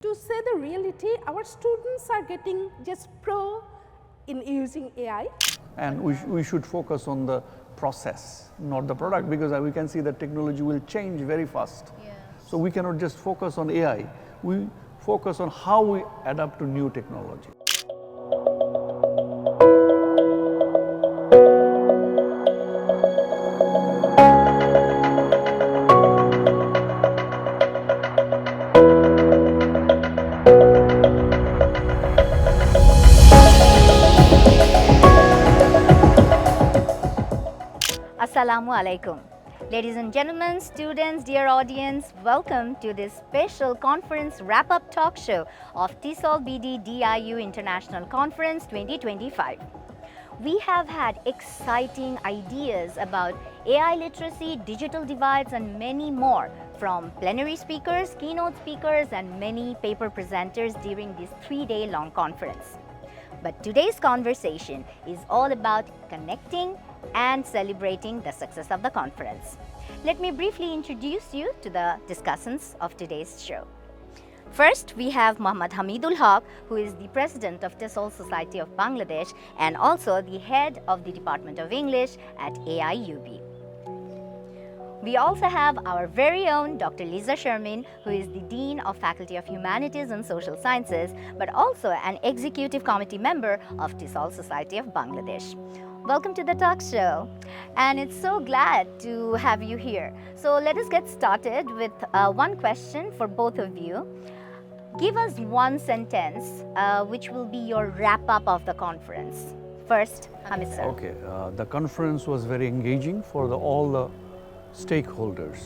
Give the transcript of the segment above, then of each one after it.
To say the reality, our students are getting just pro in using AI. And we should focus on the process, not the product, because we can see that technology will change very fast. Yes. So we cannot just focus on AI. We focus on how we adapt to new technology. Assalamu alaikum. Ladies and gentlemen, students, dear audience, welcome to this special conference wrap-up talk show of TESOL BD DIU International Conference 2025. We have had exciting ideas about AI literacy, digital divides, and many more from plenary speakers, keynote speakers, and many paper presenters during this 3-day long conference. But today's conversation is all about connecting and celebrating the success of the conference. Let me briefly introduce you to the discussants of today's show. First, we have Hamidul, who is the president of TESOL Society of Bangladesh and also the head of the Department of English at AIUB. We also have our very own Dr. Liza Sharmin, who is the Dean of Faculty of Humanities and Social Sciences, but also an Executive Committee Member of TESOL Society of Bangladesh. Welcome to the talk show, and it's so glad to have you here. So let us get started with one question for both of you. Give us one sentence which will be your wrap-up of the conference. First, Hamid sir. Okay, the conference was very engaging for all the stakeholders.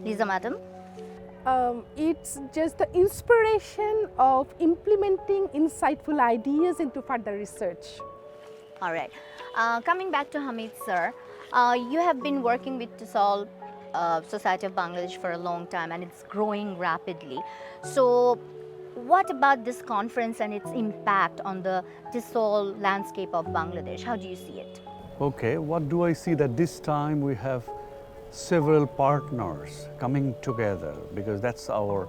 Liza madam. It's just the inspiration of implementing insightful ideas into further research. All right. Coming back to Hamid sir, you have been working with TESOL Society of Bangladesh for a long time and it's growing rapidly. So what about this conference and its impact on the TESOL landscape of Bangladesh? How do you see it? Okay, what do I see that this time we have several partners coming together, because that's our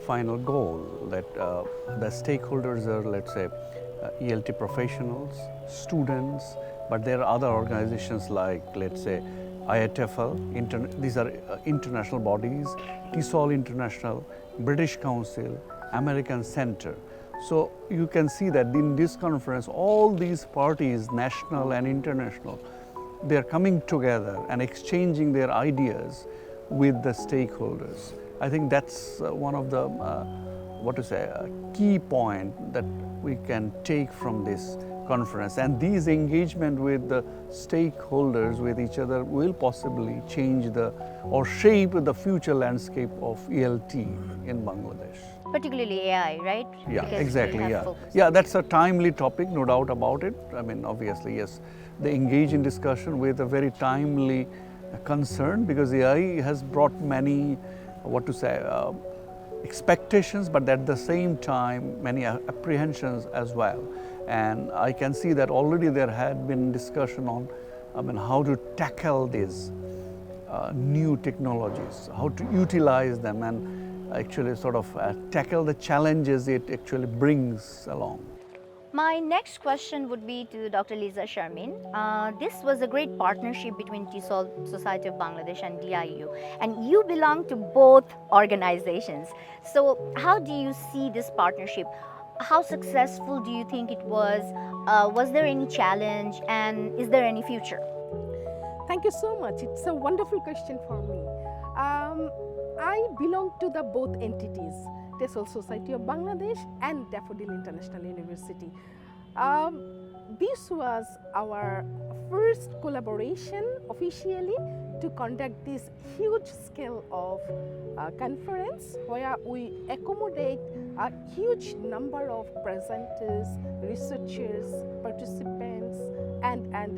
final goal, that the stakeholders are, let's say, ELT professionals, students, but there are other organizations like, let's say, IATFL, these are international bodies, TESOL International, British Council, American Center. So you can see that in this conference, all these parties, national and international, they are coming together and exchanging their ideas with the stakeholders. I think that's one of the, key point that we can take from this conference. And these engagement with the stakeholders, with each other, will possibly change or shape the future landscape of ELT in Bangladesh. Particularly AI, right? Yeah, Because exactly, we have yeah. focused. Yeah, that's a timely topic, no doubt about it. I mean, obviously, yes, they engage in discussion with a very timely concern, because AI has brought many, expectations, but at the same time, many apprehensions as well. And I can see that already there had been discussion on how to tackle these new technologies, how to utilize them and actually tackle the challenges it actually brings along. My next question would be to Dr. Liza Sharmin. This was a great partnership between TESOL Society of Bangladesh and DIU, and you belong to both organizations. So how do you see this partnership? How successful do you think it was? Was there any challenge, and is there any future? Thank you so much. It's a wonderful question for me. I belong to the both entities, TESOL Society of Bangladesh and Daffodil International University. This was our first collaboration officially to conduct this huge scale of conference, where we accommodate a huge number of presenters, researchers, participants, and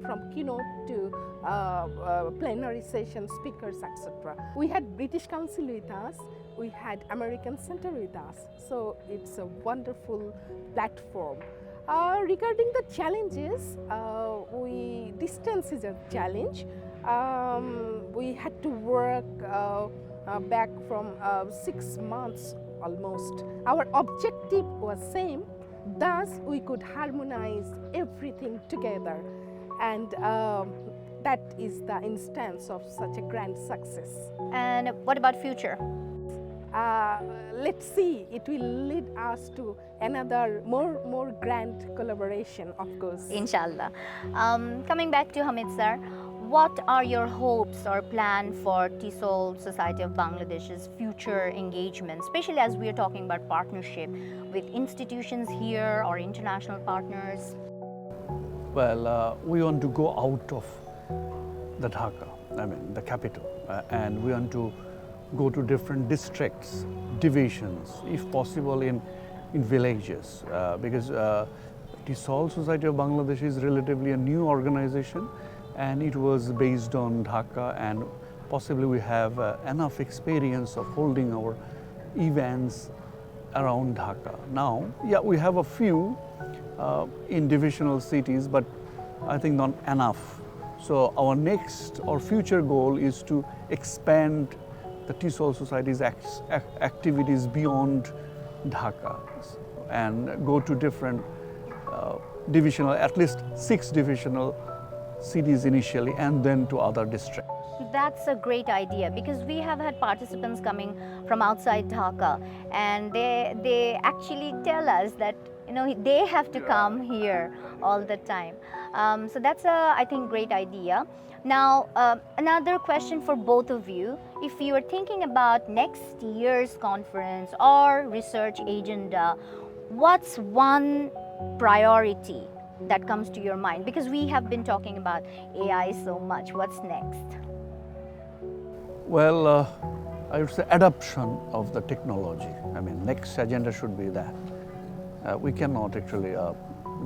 from keynote to plenary session speakers, etc. We had British Council with us, we had American Center with us, so it's a wonderful platform. Regarding the challenges, distance is a challenge. We had to work back from 6 months almost. Our objective was same, thus we could harmonize everything together, and that is the instance of such a grand success. And what about future? Let's see, it will lead us to another more grand collaboration, of course. Inshallah. Coming back to Hamid sir, what are your hopes or plan for TESOL Society of Bangladesh's future engagement, especially as we are talking about partnership with institutions here or international partners? Well, we want to go out of the Dhaka, I mean the capital, and we want to go to different districts, divisions, if possible in villages, because TESOL Society of Bangladesh is relatively a new organization, and it was based on Dhaka, and possibly we have enough experience of holding our events around Dhaka. Now, yeah, we have a few in divisional cities, but I think not enough. So our next or future goal is to expand the TESOL Society's activities beyond Dhaka and go to different divisional, at least 6 divisional cities initially, and then to other districts. That's a great idea, because we have had participants coming from outside Dhaka, and they actually tell us that they have to come here all the time. So that's I think great idea. Now another question for both of you: if you are thinking about next year's conference or research agenda, what's one priority that comes to your mind? Because we have been talking about AI so much. What's next? Well, I would say adoption of the technology. I mean, next agenda should be that. We cannot actually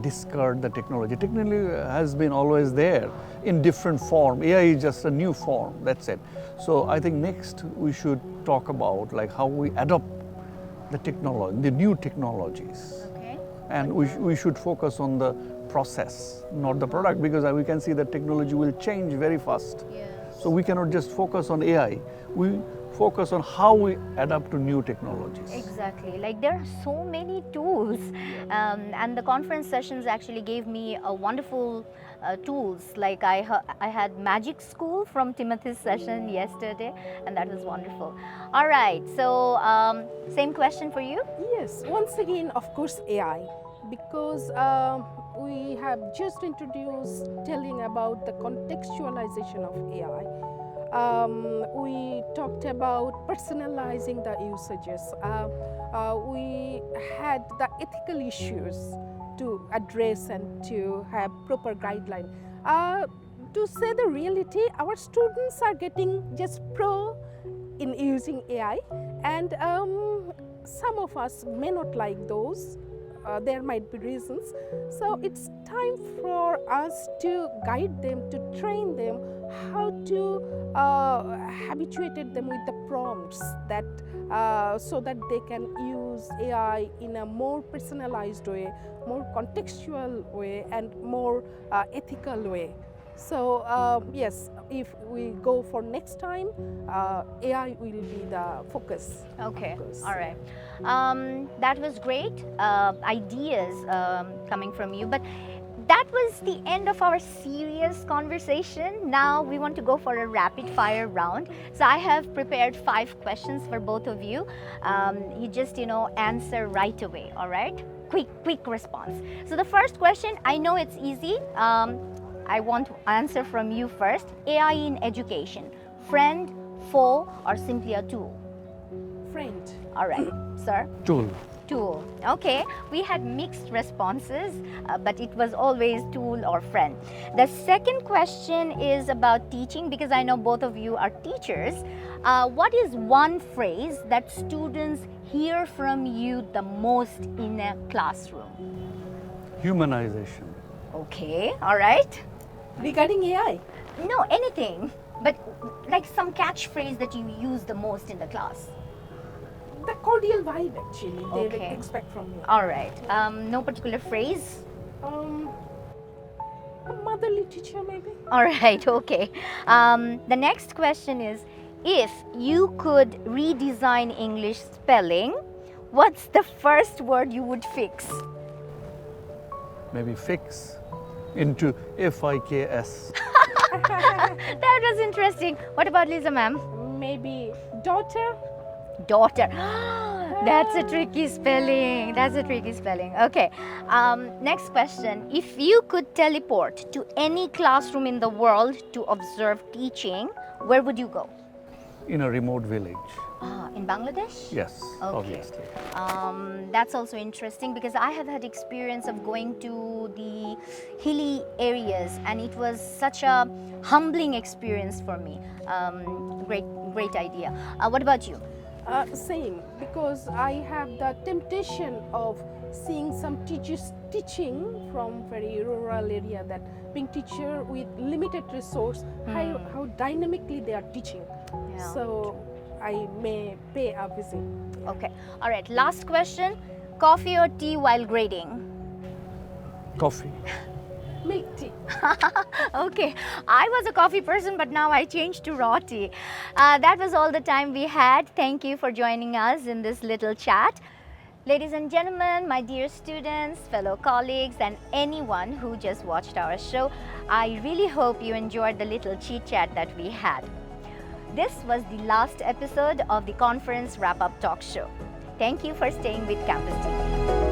discard the technology. Technology has been always there in different form. AI is just a new form, that's it. So I think next we should talk about like how we adopt the technology, the new technologies. Okay. And we should focus on the process, not the product, because we can see that technology will change very fast. Yes. So we cannot just focus on AI. We focus on how we adapt to new technologies. Exactly. Like there are so many tools, and the conference sessions actually gave me a wonderful tools. Like I had Magic School from Timothy's session yesterday, and that was wonderful. All right. So same question for you. Yes, once again, of course, AI, because we have just introduced telling about the contextualization of AI. We talked about personalizing the usages. We had the ethical issues to address and to have proper guideline. To say the reality, our students are getting just pro in using AI, and some of us may not like those. There might be reasons. So it's time for us to guide them, to train them, how to habituate them with the prompts that so that they can use AI in a more personalized way, more contextual way, and more ethical way. So yes, if we go for next time, AI will be the focus. Okay, all right. That was great ideas coming from you, but that was the end of our serious conversation. Now we want to go for a rapid fire round. So I have prepared 5 questions for both of you. You just answer right away, all right? Quick response. So the first question, I know it's easy. I want to answer from you first. AI in education, friend, foe, or simply a tool? Friend. All right, sir? Tool. Tool. Okay, we had mixed responses, but it was always tool or friend. The second question is about teaching, because I know both of you are teachers. What is one phrase that students hear from you the most in a classroom? Humanization. Okay, all right. Regarding AI, No, anything, but like some catchphrase that you use the most in the class. the cordial vibe actually they Okay. expect from me. All right. No particular phrase? A motherly teacher maybe. All right, okay. The next question is, if you could redesign English spelling, what's the first word you would fix? Maybe fix into FIKS. That was interesting. What about Liza ma'am? Maybe daughter. Daughter. That's a tricky spelling. That's a tricky spelling. Okay. Next question. If you could teleport to any classroom in the world to observe teaching, where would you go? In a remote village. In Bangladesh? Yes, Okay. obviously. That's also interesting because I have had experience of going to the hilly areas and it was such a humbling experience for me. Great idea. What about you? Same, because I have the temptation of seeing some teachers teaching from very rural area, that being teacher with limited resource, how dynamically they are teaching. Yeah. So I may pay a visit. Okay. All right. Last question. Coffee or tea while grading? Coffee. Milk tea. Okay, I was a coffee person, but now I changed to raw tea. That was all the time we had. Thank you for joining us in this little chat. Ladies and gentlemen, my dear students, fellow colleagues, and anyone who just watched our show, I really hope you enjoyed the little chit chat that we had. This was the last episode of the conference wrap-up talk show. Thank you for staying with Campus TV.